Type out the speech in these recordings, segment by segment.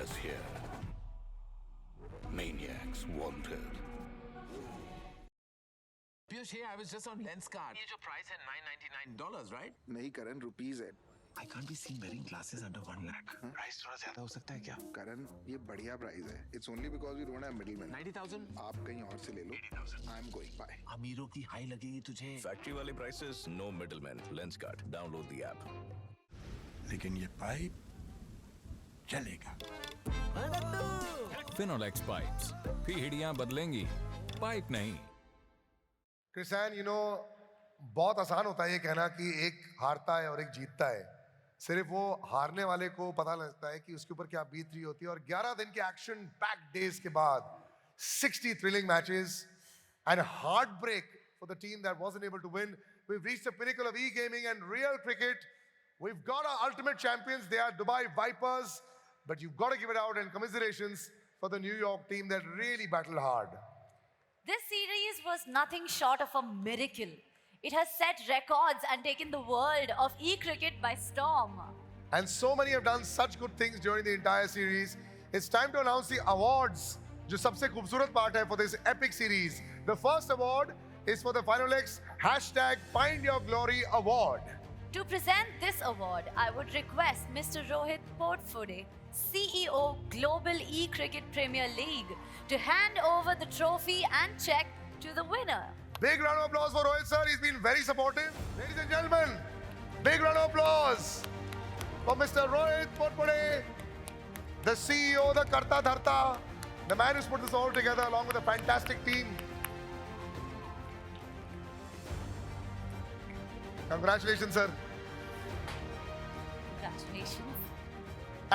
Empires here. Maniacs wanted. Piyush, here I was just on Lenskart. ये जो price है $999, right? नहीं करण, rupees है. I can't be seen wearing glasses under 1 lakh. Price थोड़ा ज़्यादा हो सकता है क्या? करण, ये बढ़िया प्राइस है. It's only because we don't have middlemen. 90,000? आप कहीं और से ले लो. 80,000. I'm going. Bye. अमीरों की हाई लगेगी तुझे. Factory wali prices, no middlemen. Lenskart. Download the app. लेकिन ये पाइप चलेगा. फिनोलेक्स पाइप्स, पीढ़ियां बदलेंगी, पाइप नहीं. क्रिस्टियन, बहुत आसान होता है ये कहना कि एक हारता है और एक जीतता है. सिर्फ वो हारने वाले को पता लगता है कि उसके ऊपर क्या बीत रही होती है. और 11 दिन के एक्शन पैक्ड डेज के बाद 60 thrilling matches and heartbreak for the team that wasn't able to win. We've reached the pinnacle of e-gaming and real cricket. We've got our ultimate champions. They are Dubai Vipers. But you've got to give it out, and commiserations for the New York team that really battled hard. This series was nothing short of a miracle. It has set records and taken the world of e-cricket by storm. And so many have done such good things during the entire series. It's time to announce the awards, जो सबसे खूबसूरत part है for this epic series. The first award is for the Finalex #FindYourGlory Award. To present this award, I would request Mr. Rohit Portfode, CEO Global E-Cricket Premier League, to hand over the trophy and check to the winner. Big round of applause for Rohit sir. He's been very supportive. Ladies and gentlemen, big round of applause for Mr. Rohit Portfode, the CEO, the Karta Dharta, the man who's put this all together along with a fantastic team. Congratulations, sir. Congratulations.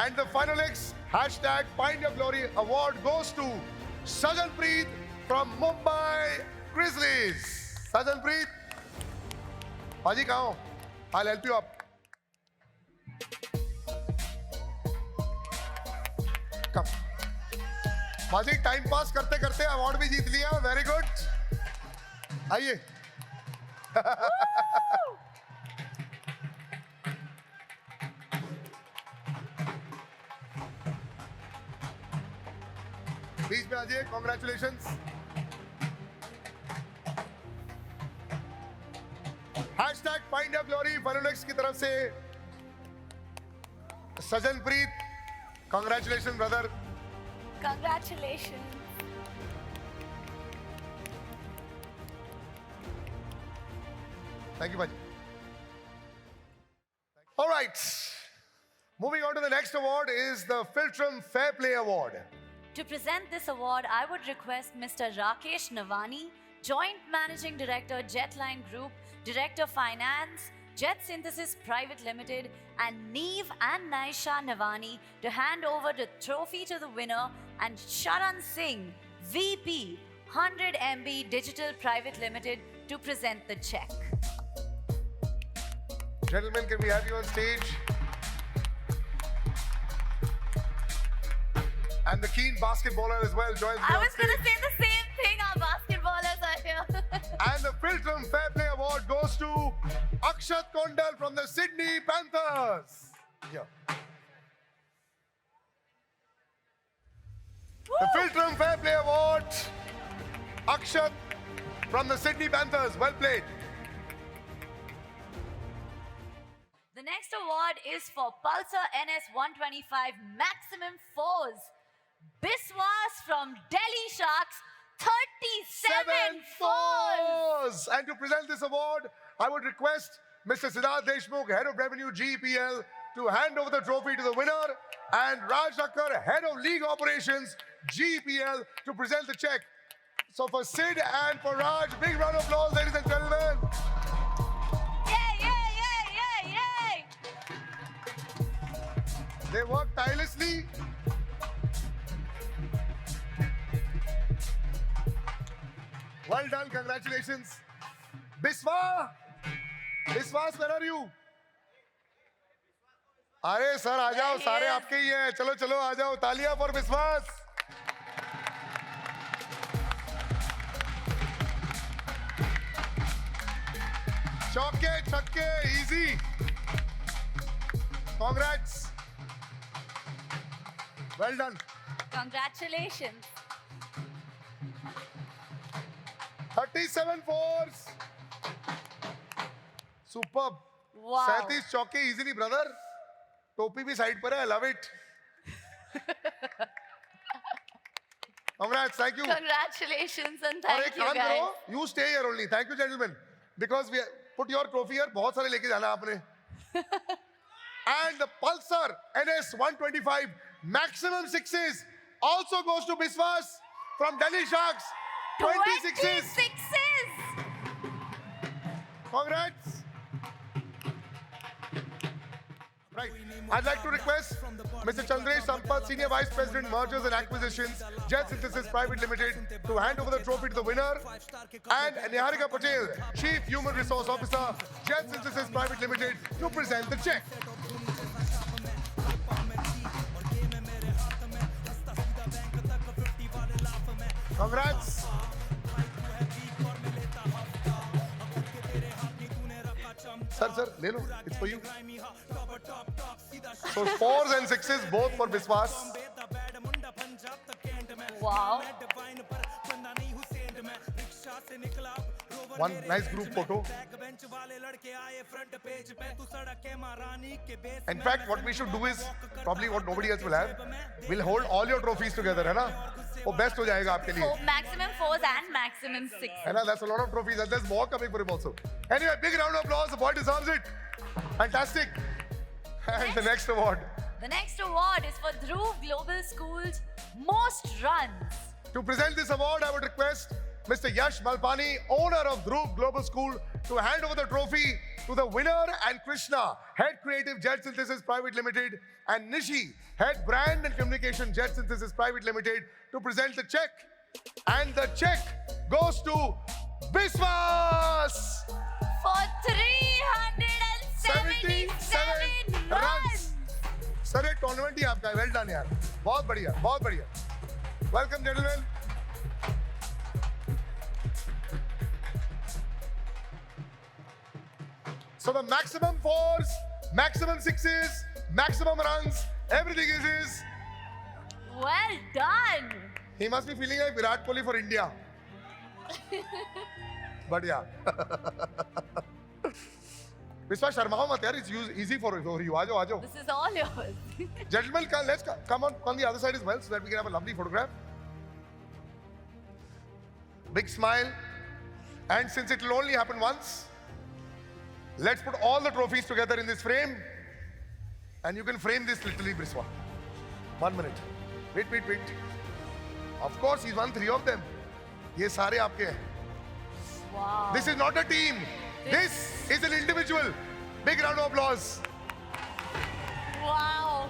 And the Finalex #FindYourGlory Award goes to Sajanpreet from Mumbai Grizzlies. Sajanpreet, Paji kahan ho? I'll help you up. Come. Paji, time pass करते करते award भी जीत लिया. Very good. आइए. बीच में आ जाइए. Congratulations. #FindYourGlory Finalex की तरफ से Sajanpreet, congratulation brother. Congratulations. Thank you, Bhaji. All right. Moving on to the next award is the Filtrum Fair Play Award. To present this award, I would request Mr. Rakesh Navani, Joint Managing Director, Jetline Group, Director Finance, Jet Synthesis Private Limited, and Neve and Naisha Navani to hand over the trophy to the winner, and Sharan Singh, VP, 100 MB Digital Private Limited, to present the check. Gentlemen, can we have you on stage? And the keen basketballer as well joins me I on was going to stage. say the same thing, our basketballers are here. And the Filtrum Fair Play Award goes to Akshat Kondal from the Sydney Panthers. Yeah. The Filtrum Fair Play Award, Akshat from the Sydney Panthers. Well played. The next award is for Pulsar NS 125 Maximum Force. Biswas from Delhi Sharks, 37 fours. And to present this award, I would request Mr. Siddharth Deshmukh, Head of Revenue GEPL, to hand over the trophy to the winner, and Raj Thakkar, Head of League Operations GEPL, to present the check. So for Sid and for Raj, big round of applause, ladies and gentlemen. Yay, yay, yay, yay, yay! They worked tirelessly. Well done, congratulations. Biswa, where are you? अरे sir आ जाओ, सारे आपके ही हैं. चलो चलो आ जाओ. तालियां for विश्वास. चौके छक्के easy. Congrats. Well done. Congratulations. 37 fours. Superb. Wow. 37 चौके easily brother. टोपी भी साइड पर है. I love it. Congrats. Thank you. Congratulations and और thank एक you काम guys. करो. You stay here only. Thank you gentlemen. Because we put your trophy here. बहुत सारे लेके जाना आपने. And the Pulsar NS 125 maximum sixes also goes to Biswas from Delhi Sharks. 26s. 26s. Congrats. Right. I'd like to request Mr. Chandresh Sampath, Senior Vice President, Mergers and Acquisitions, Jet Synthesis Private Limited, to hand over the trophy to the winner. And Niharika Patel, Chief Human Resource Officer, Jet Synthesis Private Limited, to present the check. Congrats. Sir, ले लो. It's for you. So 4s and 6s both for Biswas. Wow. One nice group photo. In fact, what we should do is probably what nobody else will have. We'll hold all your trophies together, है ना? वो best हो जाएगा आपके लिए. Maximum 4s and maximum 6s. है ना? That's a lot of trophies, and there's more coming for him also. Anyway, big round of applause. The boy deserves it. Fantastic. And the next award. The next award is for Dhruv Global School's most runs. To present this award, I would request Mr. Yash Malpani, owner of Dhruv Global School, to hand over the trophy to the winner, and Krishna, Head Creative Jet Synthesis Private Limited, and Nishi, Head Brand and Communication Jet Synthesis Private Limited, to present the check. And the check goes to Biswas For 377 runs. Sir ये tournament ही आपका है. Well done यार. बहुत बढ़िया, बहुत बढ़िया. Welcome gentleman. So the maximum 4s, maximum 6s, maximum runs, everything is his. Well done. He must be feeling like Virat Kohli for India. But yeah. Biswas, शर्माओ मत यार. It's easy for you. आ जाओ. This is all yours. Gentlemen, let's come on the other side as well so that we can have a lovely photograph. Big smile. And since it will only happen once, let's put all the trophies together in this frame. And you can frame this literally, Biswas. 1 minute. Wait. Of course, he's won 3 of them. ये सारे आपके हैं. Wow. This is not a team. This is an individual. Big round of applause. Wow.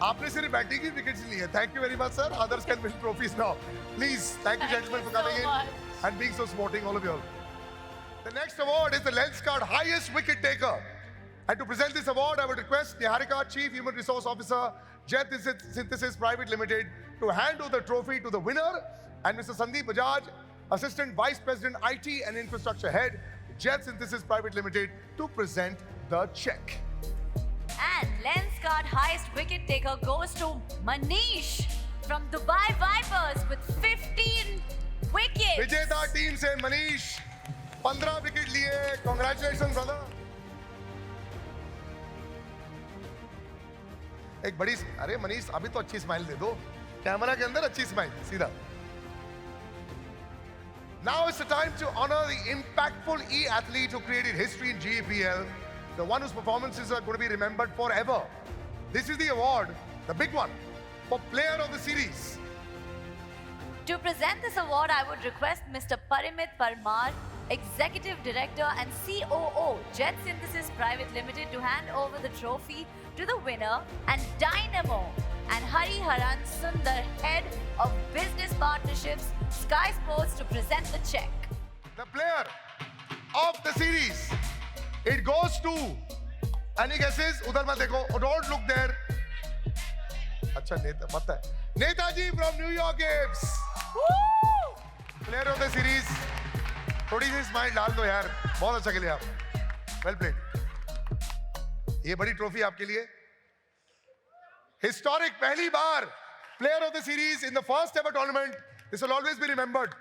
आपने सिर्फ batting की wickets ली है. Thank you very much, sir. Others can win trophies now. Please, thank you, gentlemen, for coming so in much. and being so sporting, all of you all. The next award is the Lenskart highest wicket taker. And to present this award, I would request Niharika, Chief Human Resource Officer, Jet Synthesis Private Limited, to hand over the trophy to the winner, and Mr. Sandeep Bajaj, Assistant Vice President, IT and Infrastructure Head, Jet Synthesis Private Limited, to present the check. And Lenskart highest wicket taker goes to Manish from Dubai Vipers with 15 wickets. विजेता team से Manish 15 wicket लिए. Congratulations, brother. एक बड़ी अरे मनीष अभी तो अच्छी smile दे दो. कैमरा के अंदर अच्छी स्माइल सीधा. Now it's the time to honor the impactful e-athlete who created history in GEPL, the one whose performances are going to be remembered forever. This is the award, the big one, for Player of the Series. To present this award, I would request Mr. Parimit Parmar, Executive Director and COO, Jet Synthesis Private Limited, to hand over the trophy to the winner, and Dynamo and Hari Haran Sundar, Head of Business Partnerships, Sky Sports, to present the check. The player of the series, it goes to, any guesses? Udhar mat dekho, don't look there. अच्छा नेता पता है. Netaji from New York Gibbs. Woo! Player of the series. थोड़ी सी smile डाल दो यार. बहुत अच्छा खेले आप. Well played. ये बड़ी ट्रॉफी आपके लिए. Historic, पहली बार player of the series in the first ever tournament. This will always be remembered.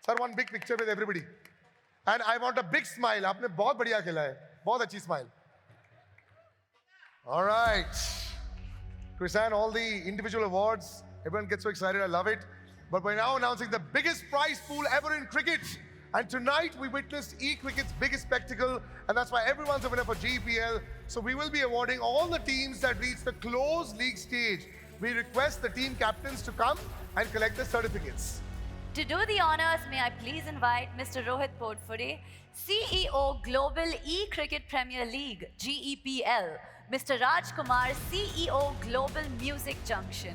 Sir, one big picture with everybody. And I want a big smile. आपने बहुत बढ़िया खेला है. बहुत अच्छी smile. All right. Krisan, all the individual awards. Everyone gets so excited. I love it. But we're now announcing the biggest prize pool ever in cricket. And tonight we witnessed E-Cricket's biggest spectacle, and that's why everyone's a winner for GEPL. So we will be awarding all the teams that reach the closed league stage. We request the team captains to come and collect the certificates. To do the honors, may I please invite Mr. Rohit Potfure, CEO Global E-Cricket Premier League, GEPL, Mr. Raj Kumar, CEO Global Music Junction.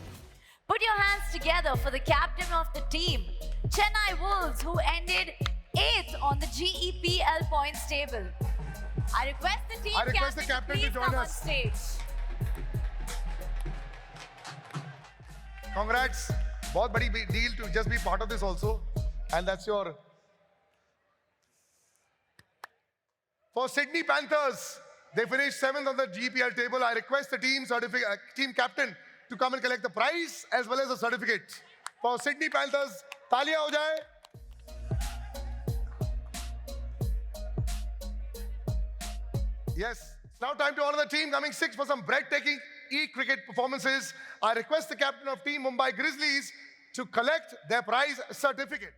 Put your hands together for the captain of the team, Chennai Wolves, who ended 8th on the GEPL points table. I request the team captain to join us on stage. Congrats. बहुत बड़ी deal to just be part of this also. And that's your... For Sydney Panthers, they finished 7th on the GEPL table. I request the team captain to come and collect the prize as well as the certificate. For Sydney Panthers, तालियां हो जाए. Yes, it's now time to honor the team coming 6th for some breathtaking E-Cricket performances. I request the captain of Team Mumbai Grizzlies to collect their prize certificate.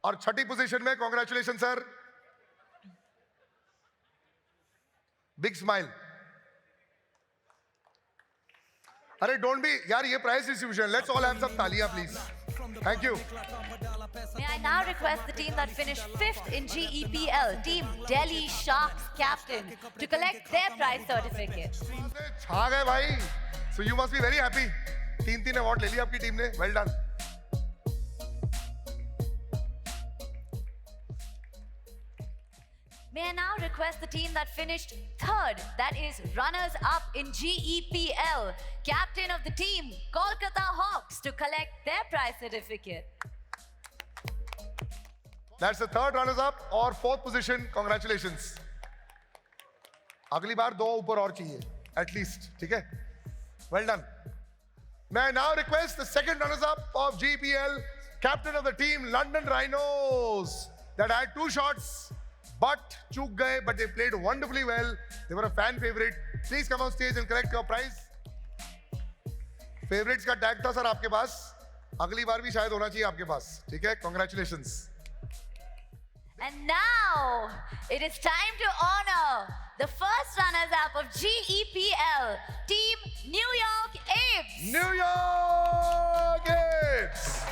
और छठी position में congratulations sir. Big smile. अरे don't be यार ये prize distribution. Let's all have some तालियां please. Thank you. May I now request the team that finished 5th in GEPL, Team Delhi Sharks captain, to collect their prize certificate. छा गए भाई. So you must be very happy. 3 award ले लिया आपकी team ने. Well done. May I now request the team that finished 3rd, that is runners-up in GEPL, captain of the team, Kolkata Hawks, to collect their prize certificate. That's the 3rd runners-up or 4th position. Congratulations. अगली बार 2 ऊपर और चाहिए, at least. ठीक है? Well done. May I now request the 2nd runners-up of GEPL, captain of the team, London Rhinos, that had 2 shots. But चूक गए, but they played wonderfully well. They were a fan favorite. Please come on stage and collect your prize. Favorites का tag था sir आपके पास. अगली बार भी शायद होना चाहिए आपके पास. ठीक है? Congratulations. And now it is time to honor the first runners-up of GEPL, Team New York Apes. New York Apes.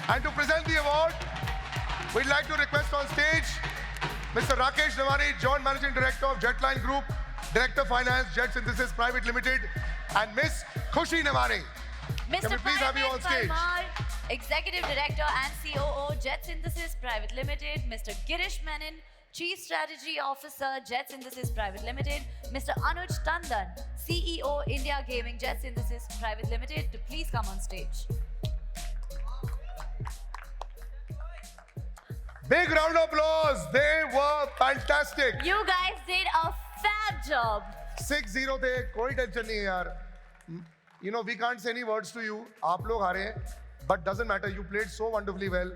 And to present the award, we'd like to request on stage Mr. Rakesh Navani, Joint Managing Director of Jetline Group, Director Finance, Jet Synthesis Private Limited, and Miss Khushi Navani. Mr. Can we please have you on stage? Parmar, Executive Director and COO, Jet Synthesis Private Limited, Mr. Girish Menon, Chief Strategy Officer, Jet Synthesis Private Limited, Mr. Anuj Tandon, CEO, India Gaming Jet Synthesis Private Limited, to please come on stage. Big round of applause. They were fantastic. You guys did a fab job. 6-0 थे, कोई tension नहीं है यार. You know, we can't say any words to you. आप लोग हारे हैं, but doesn't matter. You played so wonderfully well.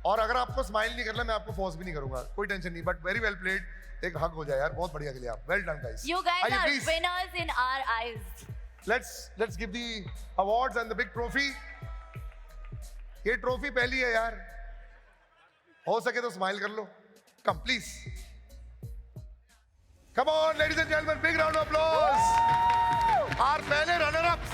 और अगर आपको स्माइल नहीं करना, मैं आपको फोर्स भी नहीं करूंगा. कोई टेंशन नहीं. But very well played. एक हक हो जाए यार. बहुत बढ़िया खेले आप. Well done, guys. You guys Aye, are please. winners in our eyes. Let's give the awards and the big trophy. ये ट्रॉफी पहली है यार. हो सके तो स्माइल कर लो. Come, please. Come on, ladies and gentlemen, big round of applause. Our पहले runner-ups.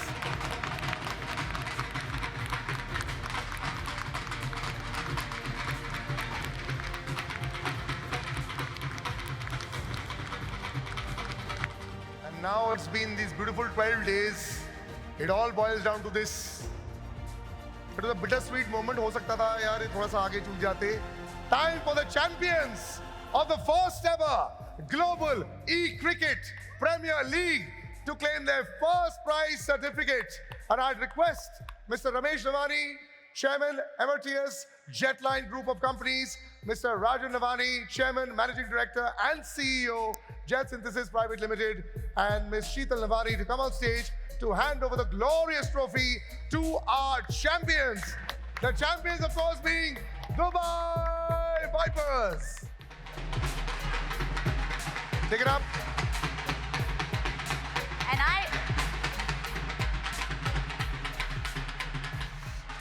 And now it's been these beautiful 12 days. It all boils down to this. It was a bittersweet moment. हो सकता था यार ये थोड़ा सा आगे चूक जाते. Time for the champions of the first ever Global E-Cricket Premier League to claim their first prize certificate. And I'd request Mr. Ramesh Navani, Chairman, Emeritus, Jetline Group of Companies, Mr. Rajan Navani, Chairman, Managing Director, and CEO, Jet Synthesis Private Limited, and Ms. Sheetal Navani to come on stage to hand over the glorious trophy to our champions. The champions, of course, being Dubai Vipers. Take it up.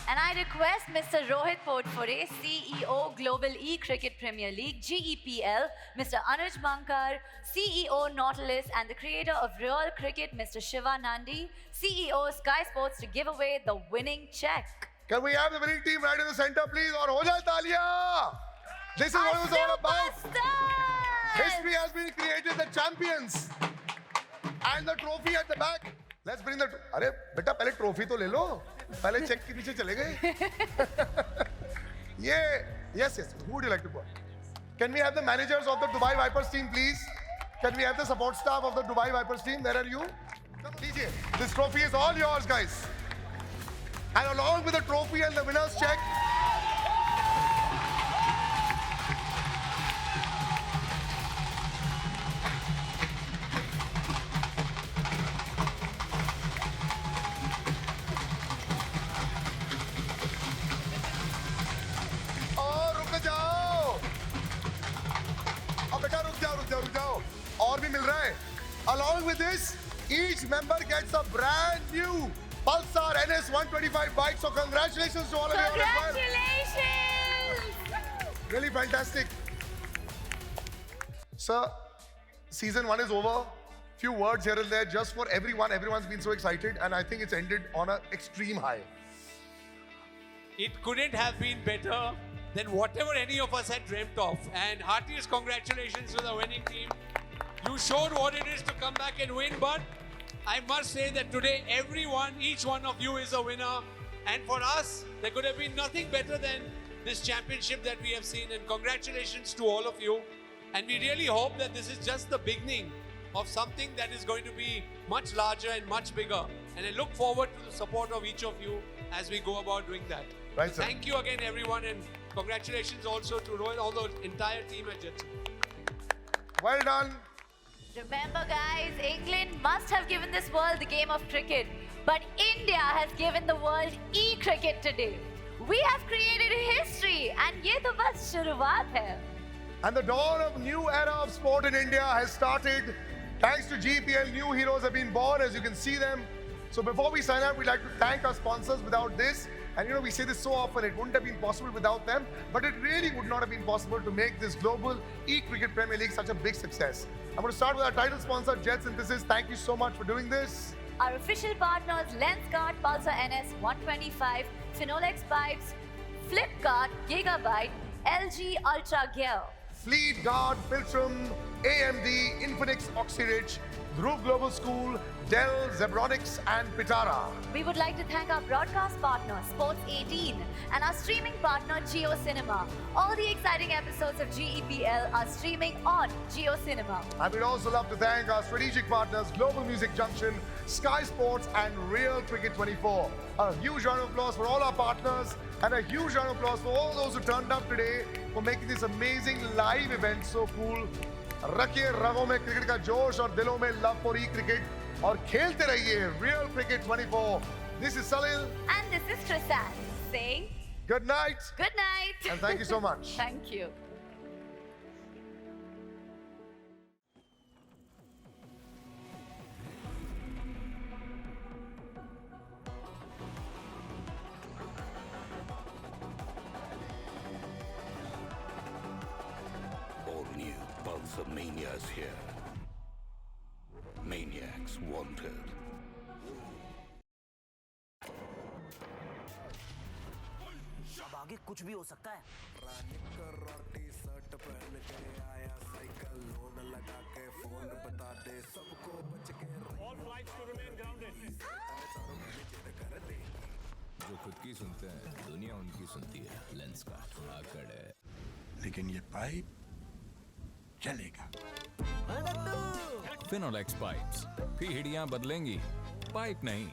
And I request Mr. Rohit Potpure, CEO, Global E-Cricket Premier League, GEPL, Mr. Anuj Mankar, CEO, Nautilus, and the creator of Real Cricket, Mr. Shiva Nandi, CEO, Sky Sports, to give away the winning check. Can we have the winning team right in the center, please? Or ho jaye taliyan. This is what it was all about. History has been created, the champions. And the trophy at the back. Let's bring the... अरे बेटा पहले trophy तो ले लो. पहले check के पीछे चले गए. Yes. Who would you like to go? Can we have the managers of the Dubai Vipers team, please? Can we have the support staff of the Dubai Vipers team? Where are you? Come, DJ. This trophy is all yours, guys. And along with the trophy and the winner's check, और भी मिल रहा है. Along with this, each member gets a brand new Pulsar NS 125 bike. So congratulations to all of you all as well. Congratulations! Really fantastic. Sir, season 1 is over. Few words here and there just for everyone. Everyone's been so excited and I think it's ended on an extreme high. It couldn't have been better than whatever any of us had dreamt of. And heartiest congratulations to the winning team. You showed what it is to come back and win, but I must say that today everyone, each one of you is a winner. And for us, there could have been nothing better than this championship that we have seen. And congratulations to all of you. And we really hope that this is just the beginning of something that is going to be much larger and much bigger. And I look forward to the support of each of you as we go about doing that. Right, sir. Thank you again, everyone. And congratulations also to Rohit, all the entire team at Jetson. Well done. Remember, guys, England must have given this world the game of cricket, but India has given the world e-cricket today. We have created history, and ये तो बस शुरुआत है. And the dawn of new era of sport in India has started. Thanks to GPL, new heroes have been born, as you can see them. So before we sign up, we'd like to thank our sponsors. Without this, and we say this so often, it wouldn't have been possible without them, but it really would not have been possible to make this global e-cricket Premier League such a big success. I'm going to start with our title sponsor, Jet Synthesis. Thank you so much for doing this. Our official partners, Lenscart, Pulsar NS 125, Finolex Pipes, Flipkart, Gigabyte, LG Ultra Gear, Fleet Guard, Filtrum, AMD, Infinix Oxyrich, Dhruv Global School, Dell, Zebronics, and Pitara. We would like to thank our broadcast partner, Sports 18, and our streaming partner, Geo Cinema. All the exciting episodes of GEPL are streaming on Geo Cinema. And we'd also love to thank our strategic partners, Global Music Junction, Sky Sports, and Real Cricket 24. A huge round of applause for all our partners, and a huge round of applause for all those who turned up today for making this amazing live event so cool. रखिए रगों में cricket का जोश और दिलों में love for E cricket और खेलते रहिए real cricket 24. This is Salil and this is Krisan saying good night. Good night. And thank you so much. Thank you. All new Pulsar Mania's here. Maniacs wanted. अब आगे कुछ भी हो सकता है. जो खुद की सुनते हैं दुनिया उनकी सुनती है. लेंसकार्ट आकड़ है, लेकिन ये पाइप चलेगा. फिनोलेक्स पाइप्स, पीढ़ियां बदलेंगी, पाइप नहीं.